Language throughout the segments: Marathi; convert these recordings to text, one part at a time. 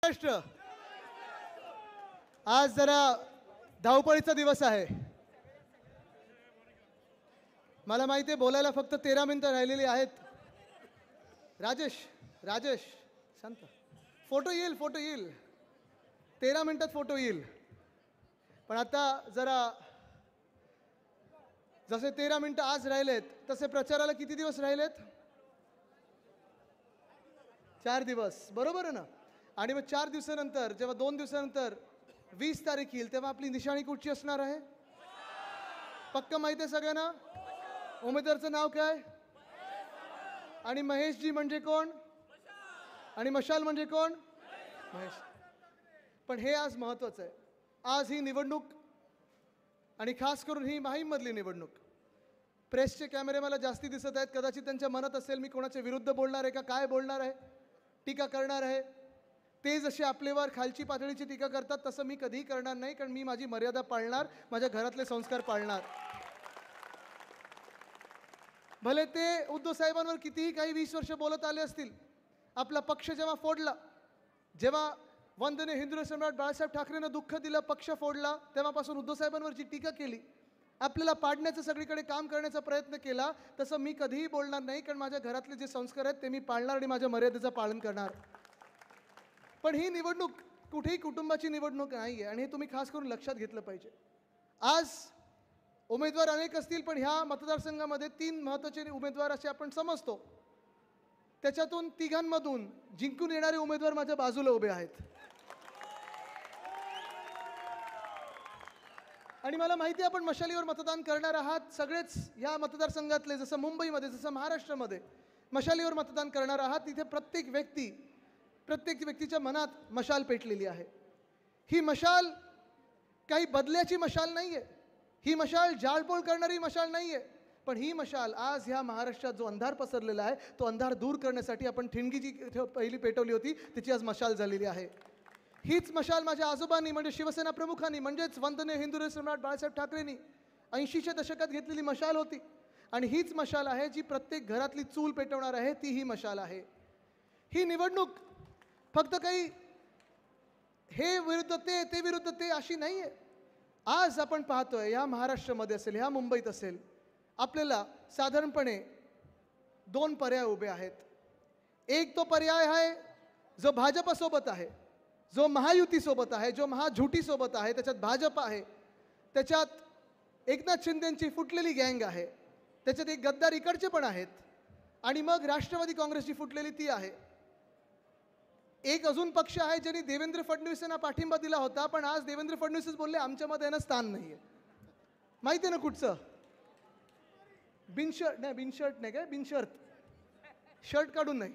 महाराष्ट्र. आज जरा धावपळीचा दिवस आहे. मला माहिती आहे बोलायला फक्त 13 मिनिटं राहिलेली आहेत. राजेश शांत. फोटो येईल 13 मिनिटात फोटो येईल. पण आता जरा जसे 13 मिनिटं आज राहिलेत तसे प्रचाराला किती दिवस राहिलेत? 4 दिवस, बरोबर आहे ना. आणि मग 4 दिवसानंतर जेव्हा 2 दिवसानंतर 20 तारीख येईल तेव्हा आपली निशाणी कुठची असणार आहे? पक्का माहिती आहे सगळ्यांना? उमेदवाराचं नाव काय? आणि महेशजी म्हणजे कोण? आणि मशाल म्हणजे कोण? महेश. पण हे आज महत्त्वाचं आहे. आज ही निवडणूक आणि खास करून ही माहीममधली निवडणूक. प्रेसचे कॅमेरे मला जास्ती दिसत आहेत. कदाचित त्यांच्या मनात असेल मी कोणाच्या विरुद्ध बोलणार आहे का, काय बोलणार आहे, टीका करणार आहे. ते जसे आपल्यावर खालची पातळीची टीका करतात तसं मी कधीही करणार नाही. कारण मी माझी मर्यादा पाळणार, माझ्या घरातले संस्कार पाळणार. भले ते उद्धव साहेबांवर कितीही काही 20 वर्ष बोलत आले असतील. आपला पक्ष जेव्हा फोडला, जेव्हा वंदनीय हिंदू सम्राट बाळासाहेब ठाकरेंना दुःख दिलं, पक्ष फोडला, तेव्हापासून उद्धव साहेबांवरची टीका केली, आपल्याला पाडण्याचं सगळीकडे काम करण्याचा प्रयत्न केला, तसं मी कधीही बोलणार नाही. कारण माझ्या घरातले जे संस्कार आहेत ते मी पाळणार आणि माझ्या मर्यादेचं पालन करणार. पण ही निवडणूक कुठेही कुटुंबाची निवडणूक नाही आहे आणि हे तुम्ही खास करून लक्षात घेतलं पाहिजे. आज उमेदवार अनेक असतील पण ह्या मतदारसंघामध्ये 3 महत्त्वाचे उमेदवार असे आपण समजतो. त्याच्यातून तिघांमधून जिंकून येणारे उमेदवार माझ्या बाजूला उभे आहेत. आणि मला माहिती आहे आपण मशालीवर मतदान करणार आहात सगळेच. या मतदारसंघातले जसं मुंबईमध्ये जसं महाराष्ट्रामध्ये मशालीवर मतदान करणार आहात. तिथे प्रत्येक व्यक्तीच्या मनात मशाल पेटलेली आहे. ही मशाल काही बदल्याची मशाल नाही आहे. ही मशाल जाळपोळ करणारी मशाल नाही आहे. पण ही मशाल आज ह्या महाराष्ट्रात जो अंधार पसरलेला आहे तो अंधार दूर करण्यासाठी आपण ठिणगी जी पहिली पेटवली होती त्याची आज मशाल झालेली आहे. हीच मशाल माझ्या आजोबांनी म्हणजे शिवसेना प्रमुखांनी म्हणजेच वंदनीय हिंदू सम्राट बाळासाहेब ठाकरेंनी 80च्या दशकात घेतलेली मशाल होती. आणि हीच मशाल आहे जी प्रत्येक घरातली चूल पेटवणार आहे. ती ही मशाल आहे. ही निवडणूक फक्त काही हे विरुद्ध ते विरुद्ध ते अशी नाही आहे. आज आपण पाहतोय या महाराष्ट्रामध्ये असेल, ह्या मुंबईत असेल, आपल्याला साधारणपणे 2 पर्याय उभे आहेत. एक तो पर्याय आहे जो भाजपसोबत आहे, जो महायुतीसोबत आहे, जो महाझुटीसोबत आहे. त्याच्यात भाजप आहे, त्याच्यात एकनाथ शिंदेंची फुटलेली गँग आहे, त्याच्यात एक गद्दार इकडचे पण आहेत आणि मग राष्ट्रवादी काँग्रेसची फुटलेली ती आहे. एक अजून पक्ष आहे ज्यांनी देवेंद्र फडणवीसांना पाठिंबा दिला होता पण आज देवेंद्र फडणवीसच बोलले आमच्यामध्ये यांना स्थान नाही आहे. माहिती आहे ना कुठचं? बिनशर्त शर्ट काढून नाही.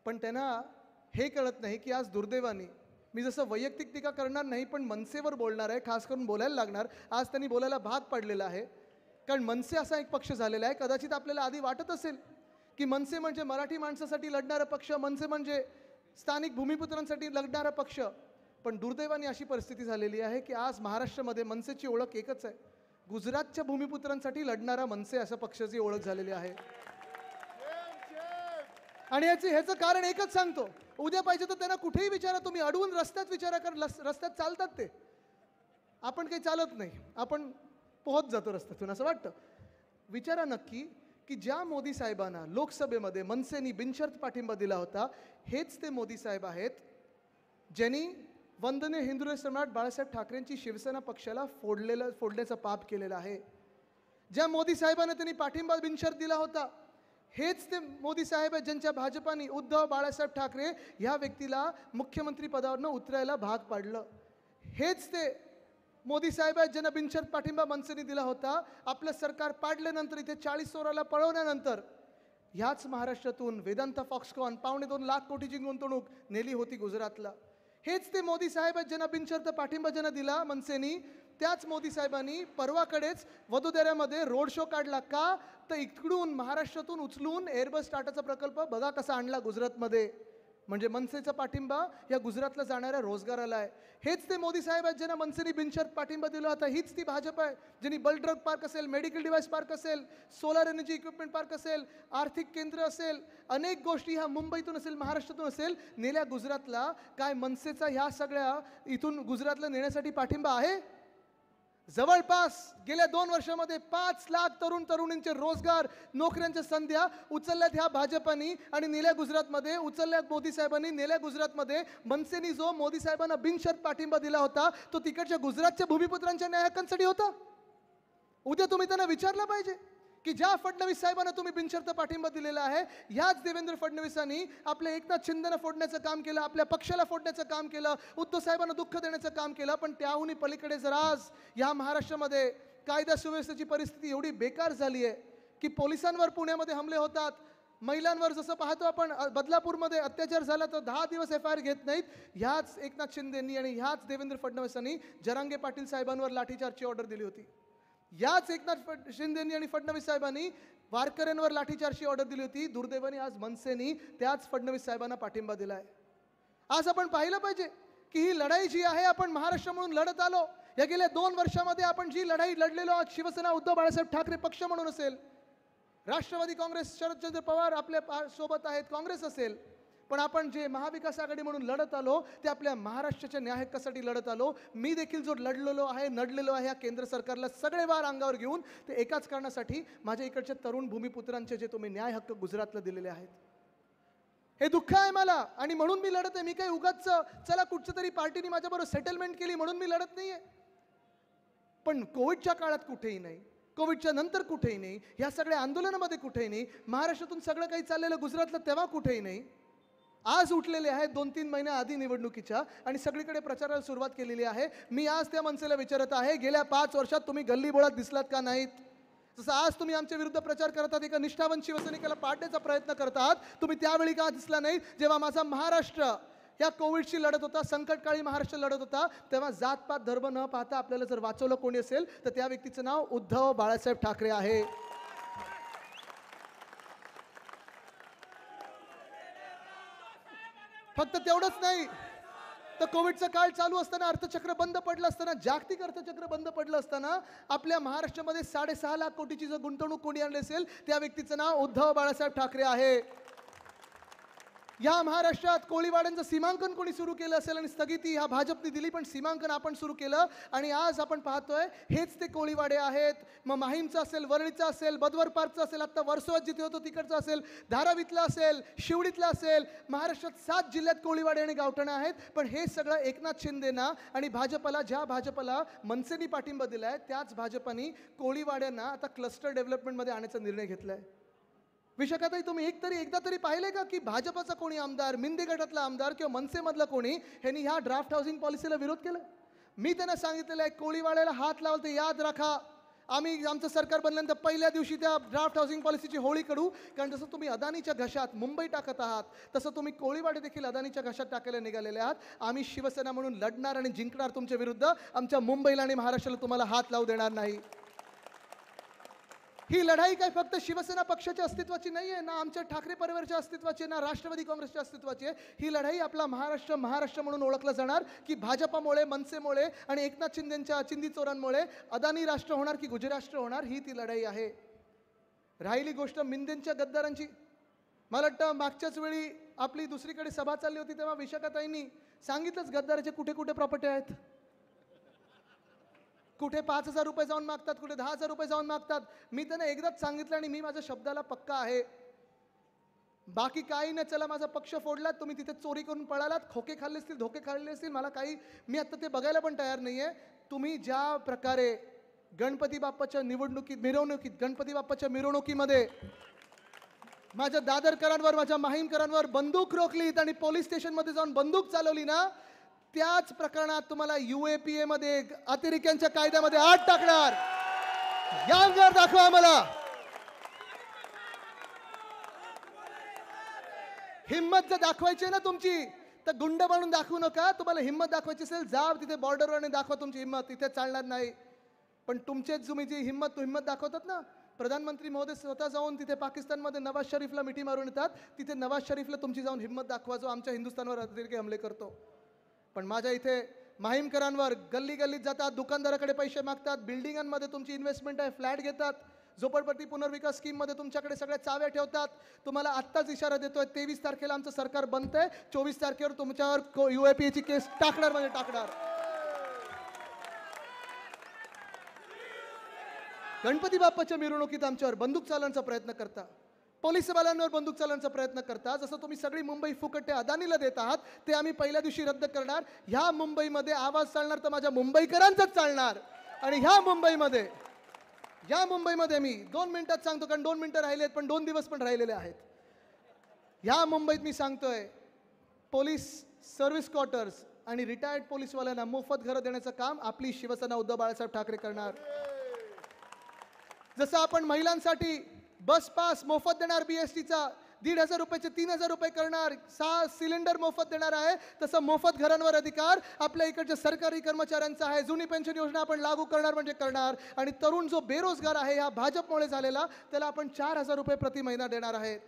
पण त्यांना हे कळत नाही की आज दुर्दैवाने मी जसं वैयक्तिक टीका करणार नाही पण मनसेवर बोलणार आहे. खास करून बोलायला लागणार. आज त्यांनी बोलायला भाग पाडलेला आहे. कारण मनसे असा एक पक्ष झालेला आहे. कदाचित आपल्याला आधी वाटत असेल की मनसे म्हणजे मराठी माणसासाठी लढणारा पक्ष, मनसे म्हणजे स्थानिक भूमिपुत्रांसाठी लढणारा पक्ष. पण दुर्दैवाने अशी परिस्थिती झालेली आहे की आज महाराष्ट्रामध्ये मनसेची ओळख एकच आहे. गुजरातच्या भूमिपुत्रांसाठी लढणारा मनसे अशा पक्षाची ओळख झालेली आहे. आणि ह्याचं कारण एकच सांगतो. उद्या पाहिजे तर त्यांना कुठेही विचारा तुम्ही, अडवून रस्त्यात विचारा. कारण रस्त्यात चालतात ते, आपण काही चालत नाही, आपण पोहत जातो रस्त्यातून असं वाटतं. विचारा नक्की की ज्या मोदी साहेबांना लोकसभेमध्ये मनसेनी बिनशर्त पाठिंबा दिला होता हेच ते मोदी साहेब आहेत ज्यांनी वंदनीय हिंदू सम्राट बाळासाहेब ठाकरेंची शिवसेना पक्षाला फोडण्याचा पाप केलेला आहे. ज्या मोदी साहेबांना त्यांनी पाठिंबा बिनशर्त दिला होता हेच ते मोदी साहेब आहेत ज्यांच्या भाजपाने उद्धव बाळासाहेब ठाकरे ह्या व्यक्तीला मुख्यमंत्री पदावरनं उतरायला भाग पाडलं. हेच ते मोदी साहेब आहेत ज्यांना बिनशर्त पाठिंबा मनसेने दिला होता. आपलं सरकार पाडल्यानंतर इथे 40 चोराला पळवल्यानंतर ह्याच महाराष्ट्रातून वेदांता फॉक्सकॉन 2.25 लाख कोटीची गुंतवणूक नेली होती गुजरातला. हेच ते मोदी साहेब आहेत ज्यांना बिनशर्त पाठिंबा ज्यांना दिला मनसेनी. त्याच मोदी साहेबांनी परवाकडेच वडोदऱ्यामध्ये रोड शो काढला. का तर इकडून महाराष्ट्रातून उचलून एअरबस टाटाचा प्रकल्प बघा कसा आणला गुजरातमध्ये. म्हणजे मनसेचा पाठिंबा या गुजरातला जाणाऱ्या रोजगाराला आहे. हेच ते मोदी साहेब आहेत ज्यांना मनसेने बिनशर्त पाठिंबा दिला होता. हीच ती भाजप आहे ज्यांनी बल्क ड्रग पार्क असेल, मेडिकल डिव्हाइस पार्क असेल, सोलार एनर्जी इक्विपमेंट पार्क असेल, आर्थिक केंद्र असेल, अनेक गोष्टी ह्या मुंबईतून असेल, महाराष्ट्रातून असेल, नेल्या गुजरातला. काय मनसेचा ह्या सगळ्या इथून गुजरातला नेण्यासाठी पाठिंबा आहे? जवळपास गेल्या 2 वर्षामध्ये 5 लाख तरुण तरुणींचे रोजगार, नोकऱ्यांच्या संध्या उचलल्यात ह्या भाजपानी आणि नेल्या गुजरातमध्ये उचलल्यात मोदी साहेबांनी. नेल्या गुजरातमध्ये मनसेनी जो मोदी साहेबांना बिनशर्त पाठिंबा दिला होता तो तिकडच्या गुजरातच्या भूमिपुत्रांच्या न्याय हक्कांसाठी होता. उद्या तुम्ही त्यांना विचारलं पाहिजे की ज्या फडणवीस साहेबांना तुम्ही बिनशर्त पाठिंबा दिलेला आहे, ह्याच देवेंद्र फडणवीसांनी आपल्या एकनाथ शिंदेना फोडण्याचं काम केलं, आपल्या पक्षाला फोडण्याचं काम केलं, उद्धव साहेबांना दुःख देण्याचं काम केलं. पण त्याहूनही पलीकडे जर आज या महाराष्ट्रामध्ये कायदा सुव्यवस्थेची परिस्थिती एवढी बेकार झाली आहे की पोलिसांवर पुण्यामध्ये हमले होतात, महिलांवर जसं पाहतो आपण बदलापूरमध्ये अत्याचार झाला तर 10 दिवस FIR घेत नाहीत. ह्याच एकनाथ शिंदेंनी आणि ह्याच देवेंद्र फडणवीसांनी जरांगे पाटील साहेबांवर लाठीचार्जची ऑर्डर दिली होती. याच एकनाथ शिंदेंनी आणि फडणवीस साहेबांनी वारकऱ्यांवर लाठीचार्जची ऑर्डर दिली होती. दुर्दैवाने आज मनसेनी त्याच फडणवीस साहेबांना पाठिंबा दिलाय. आज आपण पाहिलं पाहिजे की ही लढाई जी आहे आपण महाराष्ट्र म्हणून लढत आलो. या गेल्या 2 वर्षामध्ये आपण जी लढाई लढलेलो आहोत, शिवसेना उद्धव बाळासाहेब ठाकरे पक्ष म्हणून असेल, राष्ट्रवादी काँग्रेस शरदचंद्र पवार आपल्या सोबत आहेत, काँग्रेस असेल, पण आपण जे महाविकास आघाडी म्हणून लढत आलो ते आपल्या महाराष्ट्राच्या न्याय हक्कासाठी लढत आलो. मी देखील जो नडलेलो आहे या केंद्र सरकारला सगळे वार अंगावर घेऊन ते एकाच कारणासाठी, माझ्या इकडच्या तरुण भूमिपुत्रांचे जे तुम्ही न्याय हक्क गुजरातला दिलेले आहेत, हे दुःख आहे मला आणि म्हणून मी लढत आहे. मी काही उगाच चला कुठच्या तरी पार्टीने माझ्याबरोबर सेटलमेंट केली म्हणून मी लढत नाहीये. पण कोविडच्या काळात कुठेही नाही, कोविडच्या नंतर कुठेही नाही, या सगळ्या आंदोलनामध्ये कुठेही नाही, महाराष्ट्रातून सगळं काही चाललेलं गुजरातला तेव्हा कुठेही नाही. आज उठलेले आहेत 2-3 महिन्या आधी निवडणुकीच्या आणि सगळीकडे प्रचाराला सुरुवात केलेली आहे. मी आज त्या मनसेला विचारत आहे, गेल्या 5 वर्षात तुम्ही गल्लीबोळात दिसलात का नाहीत? जसं आज तुम्ही आमच्या विरुद्ध प्रचार करत आहात, एका निष्ठावंत शिवसैनिकाला पाडण्याचा प्रयत्न करत आहात, तुम्ही त्यावेळी का दिसला नाही जेव्हा माझा महाराष्ट्र या कोविडशी लढत होता, संकटकाळी महाराष्ट्र लढत होता, तेव्हा जातपात धर्म न पाहता आपल्याला जर वाचवलं कोणी असेल तर त्या व्यक्तीचं नाव उद्धव बाळासाहेब ठाकरे आहे. फक्त तेवढंच नाही तर कोविडचा काळ चालू असताना, अर्थचक्र बंद पडलं असताना, जागतिक अर्थचक्र बंद पडलं असताना आपल्या महाराष्ट्रामध्ये 6.5 लाख कोटीची जर गुंतवणूक कोणी आणली असेल त्या व्यक्तीचं नाव उद्धव बाळासाहेब ठाकरे आहे. या महाराष्ट्रात कोळीवाड्यांचं सीमांकन कोणी सुरू केलं असेल आणि स्थगिती ह्या भाजपने दिली, पण सीमांकन आपण सुरू केलं आणि आज आपण पाहतोय हेच ते कोळीवाडे आहेत. मग माहीमचं असेल, वरळीचं असेल, बदवर पार्कचं असेल, आता वर्सोवात जिथे होतो तिकडचं असेल, धारावीतलं असेल, शिवडीतलं असेल, महाराष्ट्रात 7 जिल्ह्यात कोळीवाडे आणि गावठणं आहेत. पण हे सगळं एकनाथ शिंदेना आणि भाजपला, ज्या भाजपला मनसेनी पाठिंबा दिलाय त्याच भाजपानी कोळीवाड्यांना आता क्लस्टर डेव्हलपमेंटमध्ये आणण्याचा निर्णय घेतलाय. विशाखाताई, तुम्ही एकदा तरी पाहिले का की भाजपचा कोणी आमदार, मिंदे गटातला आमदार किंवा मनसेमधला कोणी ह्यांनी ह्या ड्राफ्ट हाऊसिंग पॉलिसीला विरोध केला? मी त्यांना सांगितलेलं आहे, कोळीवाड्याला हात लावलं तर याद राखा, आम्ही आमचं सरकार बनल्यानंतर पहिल्या दिवशी त्या ड्राफ्ट हाऊसिंग पॉलिसीची होळी काढू. कारण जसं तुम्ही अदानीच्या घशात मुंबई टाकत आहात तसं तुम्ही कोळीवाडे देखील अदानीच्या घशात टाकायला निघालेले आहात. आम्ही शिवसेना म्हणून लढणार आणि जिंकणार तुमच्या विरुद्ध. आमच्या मुंबईला आणि महाराष्ट्राला तुम्हाला हात लावू देणार नाही. ही लढाई काय फक्त शिवसेना पक्षाच्या अस्तित्वाची नाही आहे, ना आमच्या ठाकरे परिवाराच्या अस्तित्वाची, ना राष्ट्रवादी काँग्रेसच्या अस्तित्वाची आहे. ही लढाई आपला महाराष्ट्र म्हणून ओळखला जाणार की भाजपामुळे, मनसेमुळे आणि एकनाथ शिंदेंच्या चिंदी चोरांमुळे अदानी राष्ट्र होणार की गुजराष्ट्र होणार, ही ती लढाई आहे. राहिली गोष्ट मिंदेंच्या गद्दारांची, मला वाटतं मागच्याच वेळी आपली दुसरीकडे सभा चालली होती तेव्हा विशाखाताईंनी सांगितलंच गद्दाराचे कुठे कुठे प्रॉपर्टी आहेत. कुठे 5,000 रुपये जाऊन मागतात, कुठे 10,000 रुपये जाऊन मागतात. मी त्यांना एकदाच सांगितलं आणि मी माझ्या शब्दाला पक्का आहे, बाकी काही नाही. चला माझा पक्ष फोडलात, तुम्ही तिथे चोरी करून पळालात, खोके खाल्ले असतील, धोके खाल्ले असतील, मला काही, मी आता ते बघायला पण तयार नाहीये. तुम्ही ज्या प्रकारे गणपती बाप्पाच्या गणपती बाप्पाच्या मिरवणुकीमध्ये माझ्या दादरकरांवर, माझ्या माहीमकरांवर बंदूक रोखलीत आणि पोलीस स्टेशनमध्ये जाऊन बंदूक चालवली ना, त्याच प्रकरणात तुम्हाला UAPA मध्ये अतिरेक्यांच्या कायद्यामध्ये आत टाकणार. यांगर दाखवा मला, हिम्मत जर दाखवायची ना तुमची तर गुंड बनून दाखवू नका. तुम्हाला हिम्मत दाखवायची असेल जा तिथे बॉर्डरवर दाखवा तुमची हिम्मत, तिथे चालणार नाही. पण तुमचेच तुम्ही जी हिम्मत दाखवतात ना, प्रधानमंत्री महोदय स्वतः जाऊन तिथे पाकिस्तानमध्ये नवाज शरीफला मिठी मारून येतात. तिथे नवाज शरीफला तुमची जाऊन हिंमत दाखवा जो आमच्या हिंदुस्थानवर अतिरेकी हमले करतो. पण माझ्या इथे माहीमकरांवर गल्ली गल्लीत जातात, दुकानदाराकडे पैसे मागतात, बिल्डिंगांमध्ये तुमची इन्व्हेस्टमेंट आहे, फ्लॅट घेतात, झोपडपट्टी पुनर्विकास स्कीममध्ये तुमच्याकडे सगळ्या चाव्या ठेवतात. तुम्हाला आत्ताच इशारा देतोय, 23 तारखेला आमचं सरकार बनतंय, 24 तारखेवर तुमच्यावर UAPAची केस टाकणार म्हणजे टाकणार. गणपती बाप्पाच्या मिरवणुकीत आमच्यावर बंदूक चालवण्याचा प्रयत्न करता, पोलिसवाल्यांवर बंदूक चालवण्याचा प्रयत्न करता. जसं तुम्ही सगळी मुंबई फुकट अदानीला देत आहात, ते आम्ही पहिल्या दिवशी रद्द करणार. ह्या मुंबईमध्ये आवाज चालणार तर माझ्या मुंबईकरांचाच चालणार. आणि ह्या मुंबईमध्ये मी 2 मिनिटात सांगतो, कारण 2 मिनिटं राहिले आहेत, पण 2 दिवस पण राहिलेले आहेत. ह्या मुंबईत मी सांगतोय, पोलीस सर्व्हिस क्वार्टर्स आणि रिटायर्ड पोलीसवाल्यांना मोफत घरं देण्याचं काम आपली शिवसेना उद्धव बाळासाहेब ठाकरे करणार. जसं आपण महिलांसाठी बस पास मोफत देणार, BSTचा 1,500 रुपयाचे 3,000 रुपये करणार, 6 सिलेंडर मोफत देणार आहे, तसं मोफत घरांवर अधिकार आपल्या इकडच्या सरकारी कर्मचाऱ्यांचा आहे. जुनी पेन्शन योजना आपण लागू करणार म्हणजे करणार. आणि तरुण जो बेरोजगार आहे ह्या भाजपमुळे झालेला, त्याला आपण 4,000 रुपये प्रति महिना देणार आहे.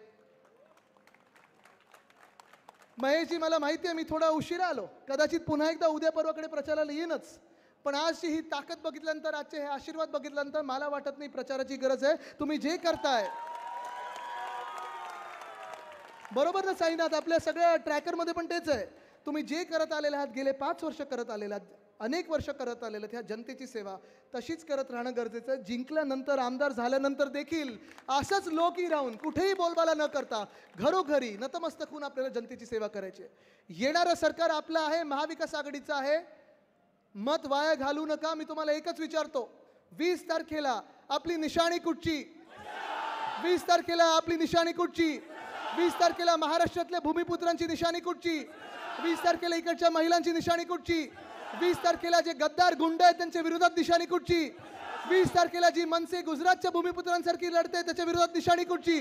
महेशजी, मला माहिती आहे मी थोडा उशिरा आलो, कदाचित पुन्हा एकदा उद्या परवाकडे प्रचाराला येईनच, पण आजची ही ताकद बघितल्यानंतर, आजचे हे आशीर्वाद बघितल्यानंतर मला वाटत नाही प्रचाराची गरज आहे. तुम्ही जे करताय बरोबर ना साईनाथ, आपल्या सगळ्या ट्रॅकरमध्ये पण तेच आहे. तुम्ही जे करत आलेले आहात, गेले 5 वर्ष करत आलेले आहात, अनेक वर्ष करत आलेले ह्या जनतेची सेवा तशीच करत राहणं गरजेचं आहे. जिंकल्यानंतर, आमदार झाल्यानंतर देखील असंच लोकी राहून कुठेही बोलबाला न करता घरोघरी नतमस्तक होऊन आपल्याला जनतेची सेवा करायची. येणारं सरकार आपलं आहे, महाविकास आघाडीचं आहे. मत वाया घालू नका. मी तुम्हाला एकच विचारतो, 20 तारखेला आपली निशाणी कुठची? 20 तारखेला आपली निशाणी कुठची? 20 तारखेला महाराष्ट्रातल्या भूमिपुत्रांची निशाणी कुठची? 20 तारखेला इकडच्या महिलांची निशाणी कुठची? 20 तारखेला जे गद्दार गुंड आहेत त्यांच्या विरोधात निशाणी कुठची? 20 तारखेला जी मनसे गुजरातच्या भूमिपुत्रांसारखी लढते त्याच्या विरोधात निशाणी कुठची?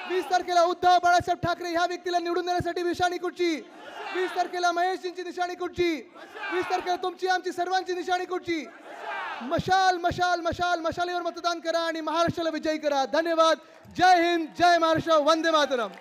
20 तारखेला उद्धव बाळासाहेब ठाकरे ह्या व्यक्तीला निवडून देण्यासाठी निशाणी कुठची? 20 तारखेला महेशजींची निशाणी कुठची? 20 तारखेला तुमची आमची सर्वांची निशाणी कुठची? मशाल मशाल मशाल मशालीवर मतदान करा आणि महाराष्ट्राला विजयी करा. धन्यवाद. जय हिंद, जय महाराष्ट्र, वंदे मातरम.